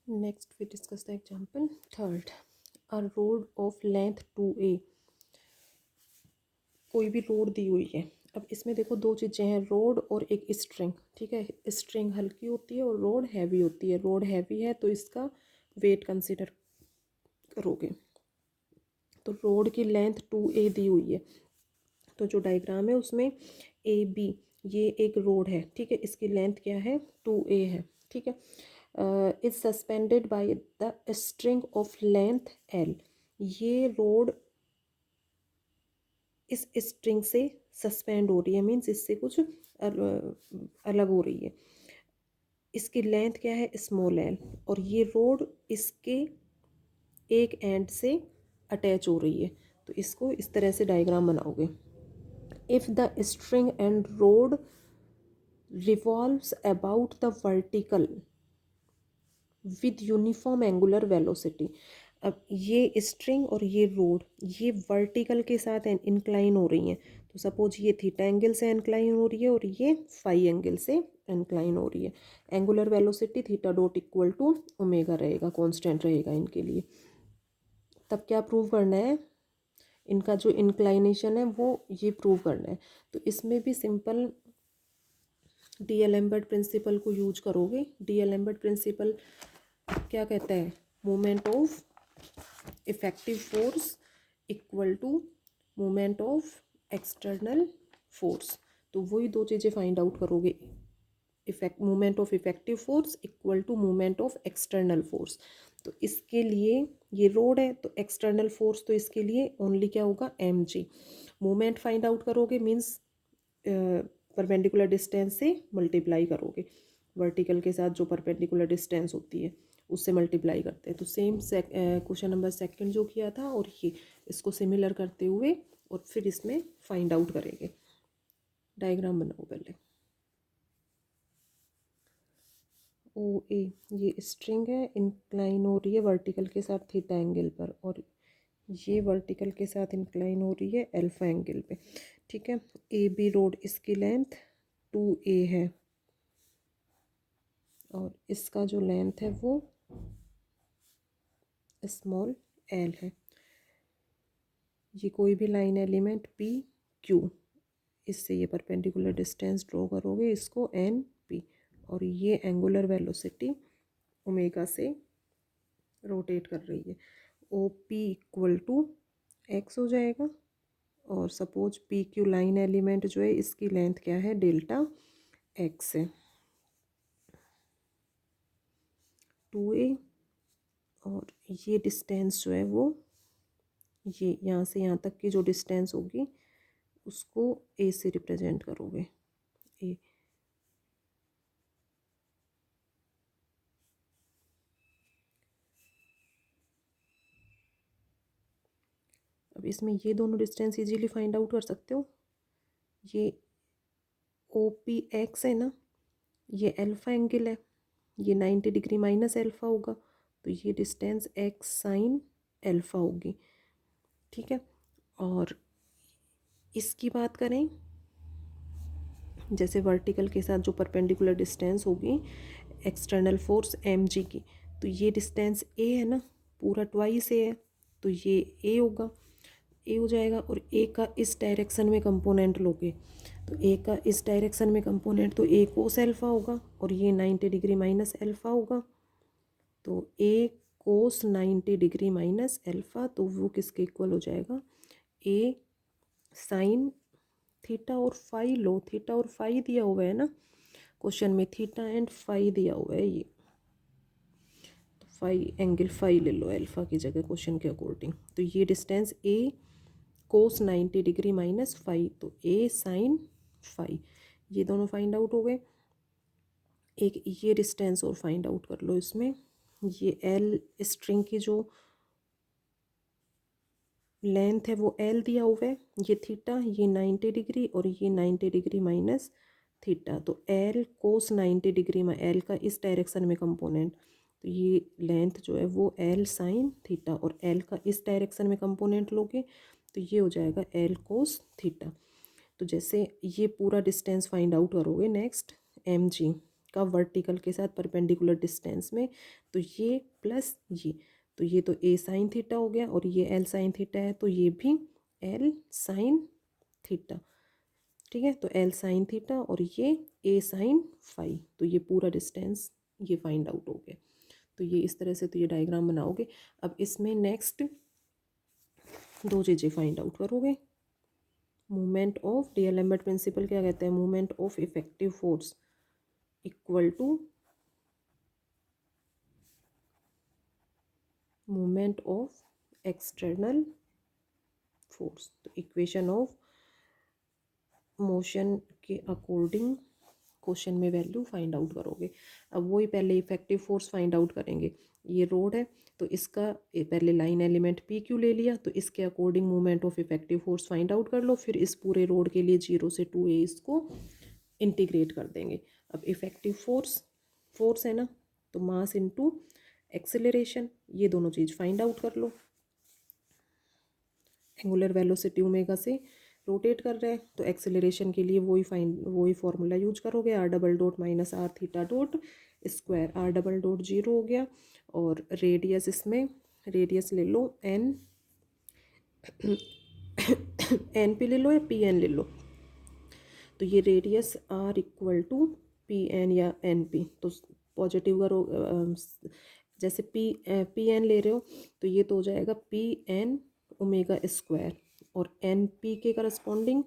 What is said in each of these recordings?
Next we discuss the example. Third, a road of length 2a, कोई भी road दी हुई है। अब इसमें देखो दो चीज़ें हैं, रोड और एक स्ट्रिंग। ठीक है, स्ट्रिंग हल्की होती है और रोड हैवी होती है। रोड हैवी है तो इसका वेट कंसिडर करोगे। तो रोड की लेंथ 2a दी हुई है, तो जो डायग्राम है उसमें ए बी ये एक रोड है। ठीक है, इसकी लेंथ क्या है, 2a है। ठीक है, is suspended by the string of length l। ये रोड इस स्ट्रिंग से सस्पेंड हो रही है, मीन्स इससे कुछ अलग हो रही है। इसकी लेंथ क्या है, स्मॉल l, और ये रोड इसके एक एंड से अटैच हो रही है। तो इसको इस तरह से डायग्राम बनाओगे। If the string and road revolves about the vertical with uniform angular velocity। अब ये स्ट्रिंग और ये रोड ये वर्टिकल के साथ इंक्लाइन हो रही हैं। तो सपोज ये थीटा एंगल से इंक्लाइन हो रही है और ये फाई एंगल से इंक्लाइन हो रही है। Angular velocity theta dot equal to omega रहेगा, कांस्टेंट रहेगा इनके लिए। तब क्या प्रूव करना है, इनका जो इंक्लाइनेशन है वो ये प्रूव करना है। तो इसमें भी सिंपल डीएलएम्बर्ट प्रिंसिपल को यूज करोगे। डीएलएम्बर्ट प्रिंसिपल क्या कहता है, moment of effective force equal to moment of external force. तो वही दो चीज़ें फाइंड आउट करोगे, moment of effective force equal to moment of external force. तो इसके लिए ये रोड है तो एक्सटर्नल फोर्स तो इसके लिए ओनली क्या होगा, mg। मोमेंट फाइंड आउट करोगे मीन्स परपेंडिकुलर डिस्टेंस से मल्टीप्लाई करोगे। वर्टिकल के साथ जो परपेंडिकुलर डिस्टेंस होती है उससे मल्टीप्लाई करते हैं। तो सेम क्वेश्चन नंबर सेकंड जो किया था और ये इसको सिमिलर करते हुए और फिर इसमें फाइंड आउट करेंगे। डायग्राम बनाओ पहले। ओ ए ये स्ट्रिंग है, इंक्लाइन हो रही है वर्टिकल के साथ थीटा एंगल पर, और ये वर्टिकल के साथ इंक्लाइन हो रही है अल्फा एंगल पे। ठीक है, ए बी रोड इसकी लेंथ 2a है और इसका जो लेंथ है वो स्मॉल l है। ये कोई भी लाइन एलिमेंट p q, इससे ये परपेंडिकुलर डिस्टेंस ड्रॉ करोगे, इसको n p, और ये एंगुलर वेलोसिटी ओमेगा से रोटेट कर रही है। O P equal to X हो जाएगा, और suppose P Q line element जो है इसकी लेंथ क्या है, डेल्टा एक्स है। 2a और ये डिस्टेंस जो है वो ये यहाँ से यहाँ तक की जो डिस्टेंस होगी उसको a से रिप्रेजेंट करोगे, a। अब इसमें ये दोनों डिस्टेंस इजीली फाइंड आउट कर सकते हो। ये ओ पी एक्स है ना, ये अल्फा एंगल है, ये 90 डिग्री माइनस अल्फा होगा, तो ये डिस्टेंस एक्स साइन अल्फा होगी। ठीक है, और इसकी बात करें, जैसे वर्टिकल के साथ जो परपेंडिकुलर डिस्टेंस होगी एक्सटर्नल फोर्स mg की, तो ये डिस्टेंस a है ना, पूरा ट्वाइस a है, तो ये a होगा, a हो जाएगा। और a का इस डायरेक्शन में कंपोनेंट लोगे तो a का इस डायरेक्शन में कंपोनेंट तो a कोस अल्फा होगा, और ये 90 डिग्री माइनस अल्फा होगा, तो a cos 90 degree minus alpha, तो वो किसके इक्वल हो जाएगा, a साइन थीटा और फाई लो। थीटा और फाई दिया हुआ है ना क्वेश्चन में, थीटा एंड फाई दिया हुआ है, ये तो फाई एंगल फाई ले लो अल्फा की जगह क्वेश्चन के अकॉर्डिंग। तो ये distance a cos 90 degree minus phi, तो a साइन फाई, ये दोनों फाइंड आउट हो गए। एक ये डिस्टेंस और फाइंड आउट कर लो इसमें, ये l स्ट्रिंग की जो लेंथ है वो l दिया हुआ है, ये थीटा, ये 90 डिग्री और ये 90 डिग्री माइनस थीटा, तो l कोस 90 डिग्री में l का इस डायरेक्शन में कंपोनेंट, तो ये लेंथ जो है वो l साइन थीटा, और l का इस डायरेक्शन में कंपोनेंट लोगे तो ये हो जाएगा l कोस थीटा। तो जैसे ये पूरा डिस्टेंस फाइंड आउट करोगे, नेक्स्ट mg का वर्टिकल के साथ परपेंडिकुलर डिस्टेंस में, तो ये प्लस ये, तो ये तो ए साइन थीटा हो गया, और ये एल साइन थीटा है तो ये भी एल साइन थीटा। ठीक है, तो एल साइन थीटा और ये ए साइन फाई, तो ये पूरा डिस्टेंस ये फाइंड आउट हो गया। तो ये इस तरह से तो ये डायग्राम बनाओगे। अब इसमें नेक्स्ट दो चीज़ें फाइंड आउट करोगे। मूवमेंट ऑफ डीएलएम्बर्ट प्रिंसिपल क्या कहते हैं, movement of effective force equal to movement of external force. तो इक्वेशन ऑफ मोशन के अकॉर्डिंग क्वेश्चन में वैल्यू फाइंड आउट करोगे। अब वही पहले इफेक्टिव फोर्स फाइंड आउट करेंगे। ये रोड है तो इसका पहले लाइन एलिमेंट पी क्यू ले लिया, तो इसके according movement of effective force find out कर लो। फिर इस पूरे रोड के लिए 0 से 2a इसको इंटीग्रेट कर देंगे। अब इफेक्टिव फोर्स है ना, तो मास इनटू एक्सेलरेशन, ये दोनों चीज़ फाइंड आउट कर लो। एंगुलर वेलोसिटी ओमेगा से रोटेट कर रहे हैं, तो एक्सेलरेशन के लिए वही फॉर्मूला यूज करोगे, R double dot minus R theta dot square. R double dot 0 हो गया, और रेडियस इसमें रेडियस ले लो एन एन पी ले लो या पी एन ले लो। तो ये radius R equal to P N या एन पी, तो पॉजिटिव करो, जैसे पी एन ले रहे हो तो ये तो हो जाएगा पी एन ओमेगा स्क्वायर, और एन पी के करस्पॉन्डिंग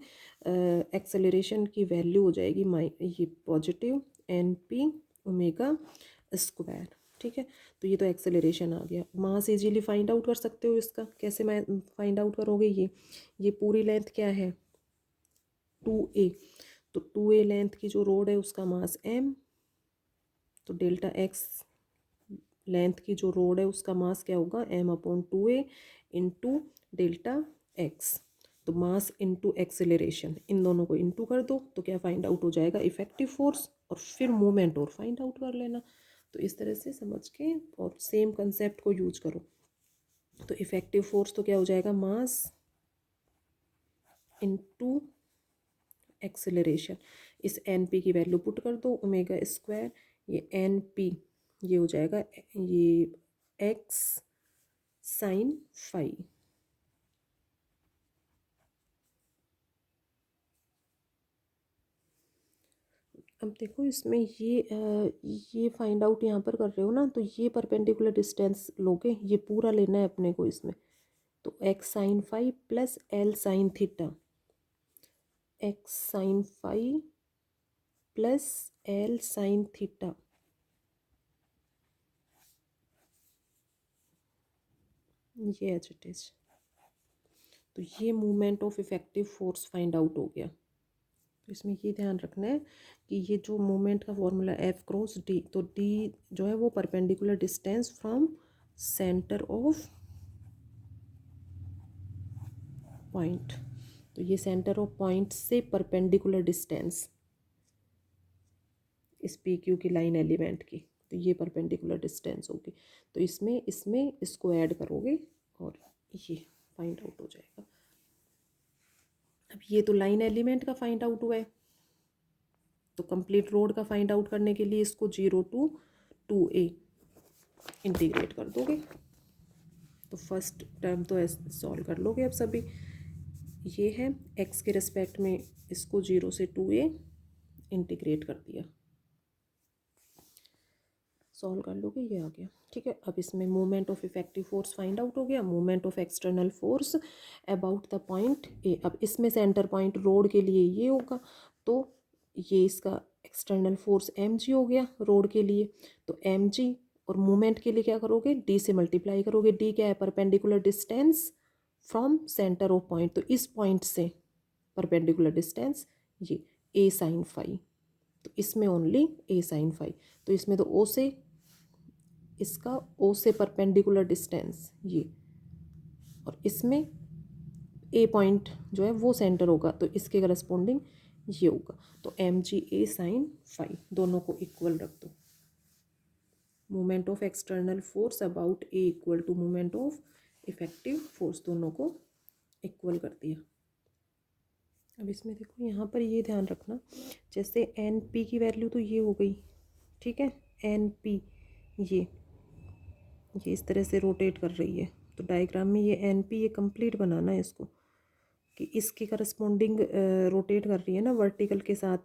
एक्सेलरेशन की वैल्यू हो जाएगी ये positive N P omega square. ठीक है, तो ये तो एक्सेलरेशन आ गया। मास इजीली फाइंड आउट कर सकते हो इसका। कैसे मैं फाइंड आउट करोगे, ये पूरी लेंथ क्या है 2a, तो 2a लेंथ की जो रोड है उसका मास m, तो डेल्टा x लेंथ की जो रोड है उसका मास क्या होगा m upon 2a into delta x। तो मास इंटू एक्सेलरेशन, इन दोनों को इंटू कर दो तो क्या फाइंड आउट हो जाएगा इफेक्टिव फोर्स, और फिर मूवमेंट और फाइंड आउट कर लेना। तो इस तरह से समझ के और सेम कंसेप्ट को यूज करो। तो इफेक्टिव फोर्स तो क्या हो जाएगा, मास इंटू एक्सेलरेशन। इस एन पी की वैल्यू पुट कर दो ओमेगा स्क्वायर, ये एन पी ये हो जाएगा ये एक्स साइन फाई। अब देखो इसमें ये फाइंड आउट यहाँ पर कर रहे हो ना, तो ये परपेंडिकुलर डिस्टेंस लोगे, ये पूरा लेना है अपने को इसमें। तो X sine phi plus L sine theta, X sine phi plus L sine theta, ये एज इट इज। तो ये movement of effective force find out हो गया। तो इसमें ये ध्यान रखना है कि ये जो मूवमेंट का फॉर्मूला एफ क्रॉस डी, तो डी जो है वो perpendicular distance from centre of point, तो ये सेंटर ऑफ पॉइंट से परपेंडिकुलर डिस्टेंस इस पी क्यू की लाइन एलिमेंट की, तो ये परपेंडिकुलर डिस्टेंस होगी। तो इसमें इसको ऐड करोगे और ये फाइंड आउट हो जाएगा। अब ये तो लाइन एलिमेंट का फाइंड आउट हुआ है, तो कंप्लीट रोड का फाइंड आउट करने के लिए इसको 0 to 2a इंटीग्रेट कर दोगे। तो फर्स्ट टर्म तो ऐसे सॉल्व कर लोगे। अब सभी ये है x के रिस्पेक्ट में, इसको 0 से 2a इंटीग्रेट कर दिया, सॉल्व कर लोगे, ये आ गया। ठीक है, अब इसमें movement of effective force find out हो गया, movement of external force about the point A. अब इसमें सेंटर पॉइंट रोड के लिए ये होगा, तो ये इसका एक्सटर्नल फोर्स mg हो गया रोड के लिए। तो mg, और मूवमेंट के लिए क्या करोगे, d से मल्टीप्लाई करोगे। d क्या है, perpendicular distance from centre of point, तो इस पॉइंट से परपेंडिकुलर डिस्टेंस ये a साइन फाई, तो इसमें ओनली a साइन फाई। तो इसमें तो o से, इसका O से परपेंडिकुलर डिस्टेंस ये, और इसमें A पॉइंट जो है वो सेंटर होगा, तो इसके करस्पॉन्डिंग ये होगा। तो mg a साइन फाई, दोनों को इक्वल रख दो। Movement of external force about A equal to movement of effective force, दोनों को इक्वल कर दिया। अब इसमें देखो यहाँ पर ये ध्यान रखना, जैसे एन पी की वैल्यू तो ये हो गई, ठीक है, एन पी ये इस तरह से रोटेट कर रही है। तो डायग्राम में ये एन पी ये कंप्लीट बनाना है इसको कि इसके करस्पॉन्डिंग रोटेट कर रही है ना वर्टिकल के साथ,